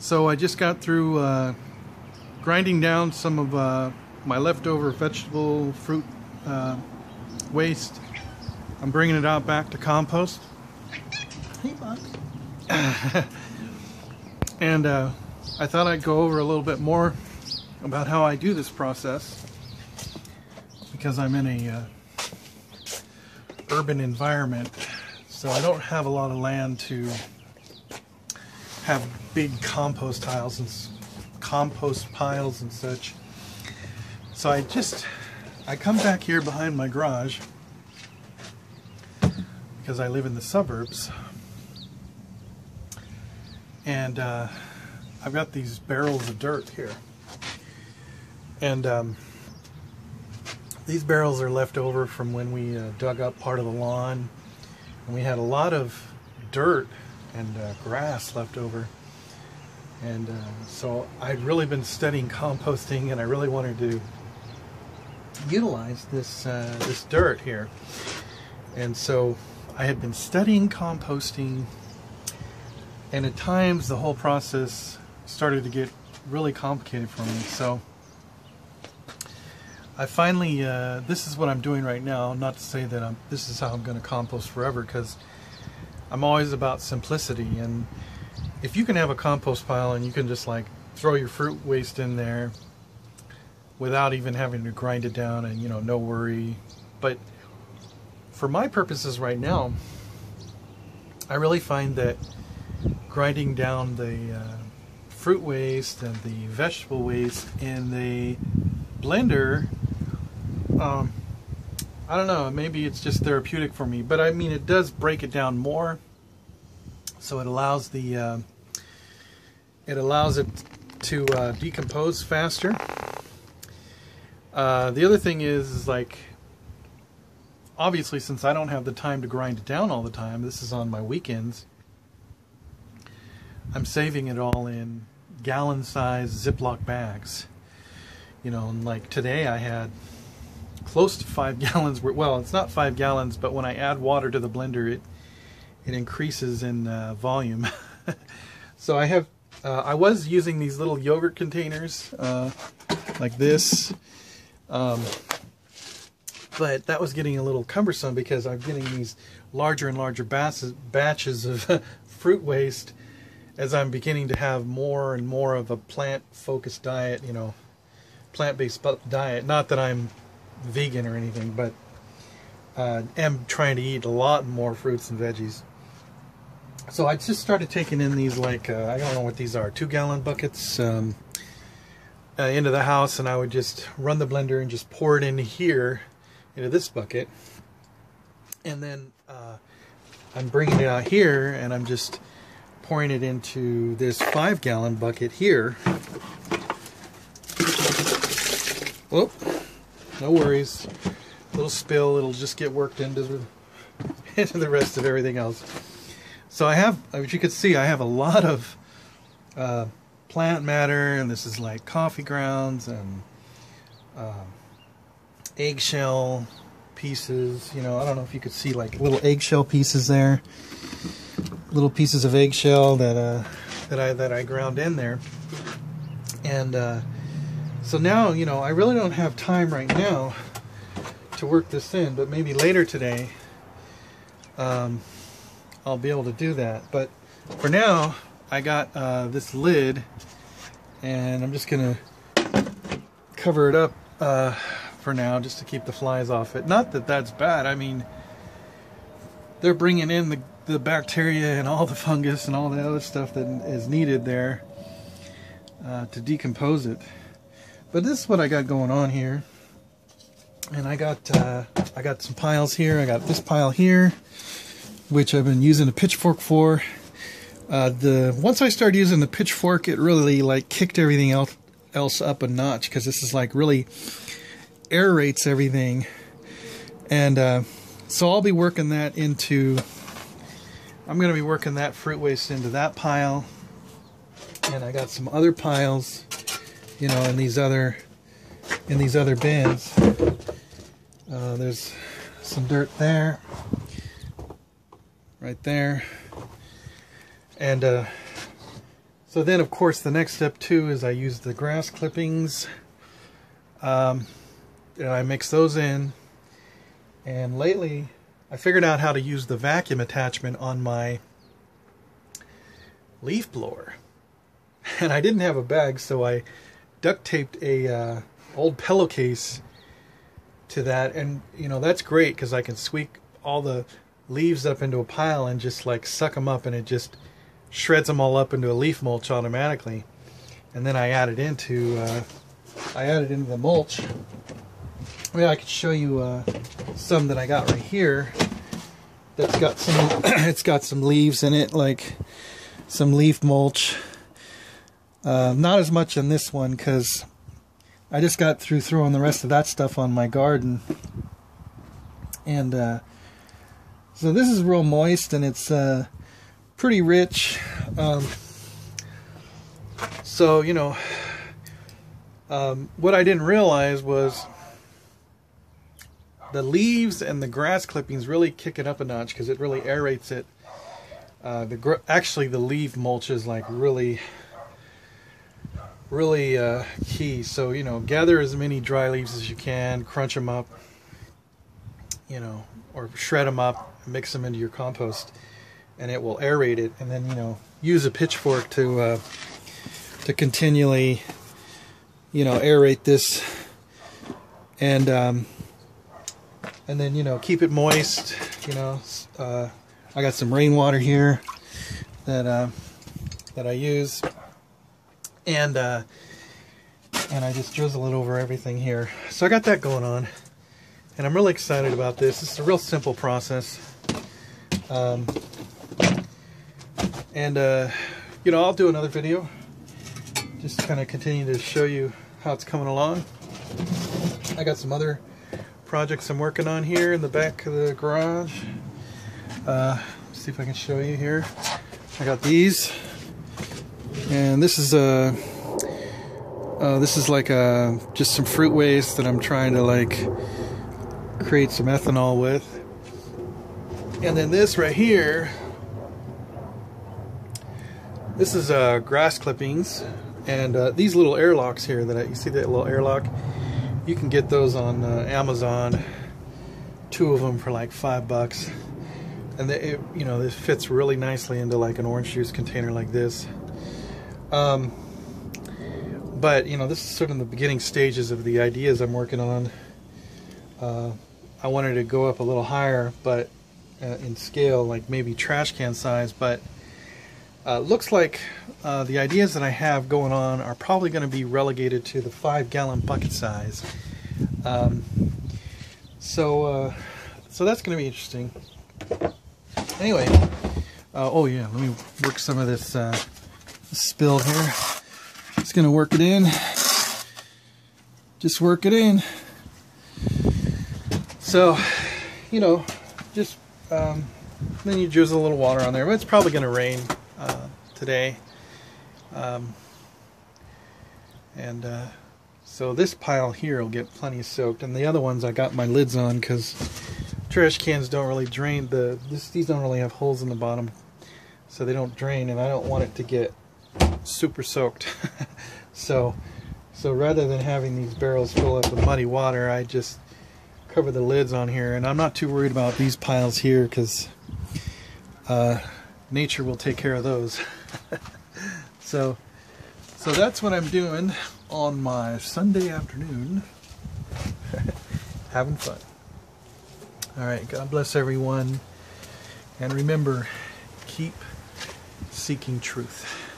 So I just got through grinding down some of my leftover vegetable fruit waste. I'm bringing it out back to compost. Hey, Buck. And I thought I'd go over a little bit more about how I do this process, because I'm in a urban environment, so I don't have a lot of land to have big compost piles and such. So I come back here behind my garage because I live in the suburbs, and I've got these barrels of dirt here, and these barrels are left over from when we dug up part of the lawn, and we had a lot of dirt and grass left over. And so I'd really been studying composting, and I really wanted to utilize this dirt here. And so I had been studying composting, and at times the whole process started to get really complicated for me. So I finally, this is what I'm doing right now. Not to say that this is how I'm going to compost forever, because I'm always about simplicity. And if you can have a compost pile and you can just like throw your fruit waste in there without even having to grind it down, and no worry. But for my purposes right now, I really find that grinding down the fruit waste and the vegetable waste in the blender, I don't know, maybe it's just therapeutic for me, but I mean, it does break it down more, so it allows it to decompose faster. The other thing is like, obviously, since I don't have the time to grind it down all the time, this is on my weekends, I'm saving it all in gallon-sized Ziploc bags. And like today I had close to 5 gallons. Well, it's not 5 gallons, but when I add water to the blender, it increases in volume. So I was using these little yogurt containers like this, but that was getting a little cumbersome because I'm getting these larger and larger batches of fruit waste as I'm beginning to have more and more of a plant-focused diet, plant-based diet. Not that I'm vegan or anything, but am trying to eat a lot more fruits and veggies. So I just started taking in these, like, I don't know what these are, 2-gallon buckets into the house, and I would just run the blender and just pour it into here, into this bucket. And then I'm bringing it out here, and I'm just pouring it into this 5-gallon bucket here. Whoop. No worries. Little spill, it'll just get worked into the rest of everything else. So I have, as you can see, I have a lot of plant matter, and this is like coffee grounds and eggshell pieces. I don't know if you could see like little eggshell pieces there. Little pieces of eggshell that I ground in there. And so now, I really don't have time right now to work this in, but maybe later today I'll be able to do that. But for now, I got this lid, and I'm just gonna cover it up for now, just to keep the flies off it. Not that that's bad. I mean, they're bringing in the bacteria and all the fungus and all the other stuff that is needed there to decompose it. But this is what I got going on here. And I got some piles here. I got this pile here, which I've been using a pitchfork for. Once I started using the pitchfork, it really like kicked everything else up a notch, because this is like really aerates everything. And so I'll be working that into, I'm going to be working that fruit waste into that pile. And I got some other piles, in these other bins. There's some dirt there, right there, and So then, of course, the next step too is I use the grass clippings, and I mix those in. And lately, I figured out how to use the vacuum attachment on my leaf blower. And I didn't have a bag, so I duct taped a old pillowcase to that, and you know, that's great because I can sweep all the leaves up into a pile and just like suck them up, and it just shreds them all up into a leaf mulch automatically. And then I add it into the mulch. Well, I could show you some that I got right here. That's got some. It's got some leaves in it, like some leaf mulch. Not as much on this one because I just got through throwing the rest of that stuff on my garden. And so this is real moist, and it's pretty rich. So, you know, what I didn't realize was the leaves and the grass clippings really kick it up a notch because it really aerates it. Actually, the leaf mulch is like really key. So, you know, gather as many dry leaves as you can, crunch them up, you know, or shred them up, mix them into your compost, and it will aerate it. And then, you know, use a pitchfork to continually, you know, aerate this, and then, you know, keep it moist. You know, I got some rainwater here that I use. And I just drizzle it over everything here. So I got that going on, and I'm really excited about this. It's a real simple process, you know, I'll do another video, just kind of continue to show you how it's coming along. I got some other projects I'm working on here in the back of the garage. See if I can show you here. I got these. And this is like just some fruit waste that I'm trying to like create some ethanol with. And then this right here, this is grass clippings, and these little airlocks here you see that little airlock? You can get those on Amazon. 2 of them for like $5, and you know, this fits really nicely into like an orange juice container like this. But you know, this is sort of the beginning stages of the ideas I'm working on. I wanted to go up a little higher, but in scale, like maybe trash can size. But looks like the ideas that I have going on are probably going to be relegated to the 5-gallon bucket size. So that's going to be interesting. Anyway, oh yeah, let me work some of this spill here. Just gonna work it in. Just work it in. So, you know, just then you drizzle a little water on there. But it's probably gonna rain today, so this pile here will get plenty soaked, and the other ones I got my lids on because trash cans don't really drain. These don't really have holes in the bottom, so they don't drain, and I don't want it to get super soaked. so rather than having these barrels fill up with muddy water, I just cover the lids on here, and I'm not too worried about these piles here because nature will take care of those. so that's what I'm doing on my Sunday afternoon. Having fun. Alright, God bless everyone, and remember, keep seeking truth.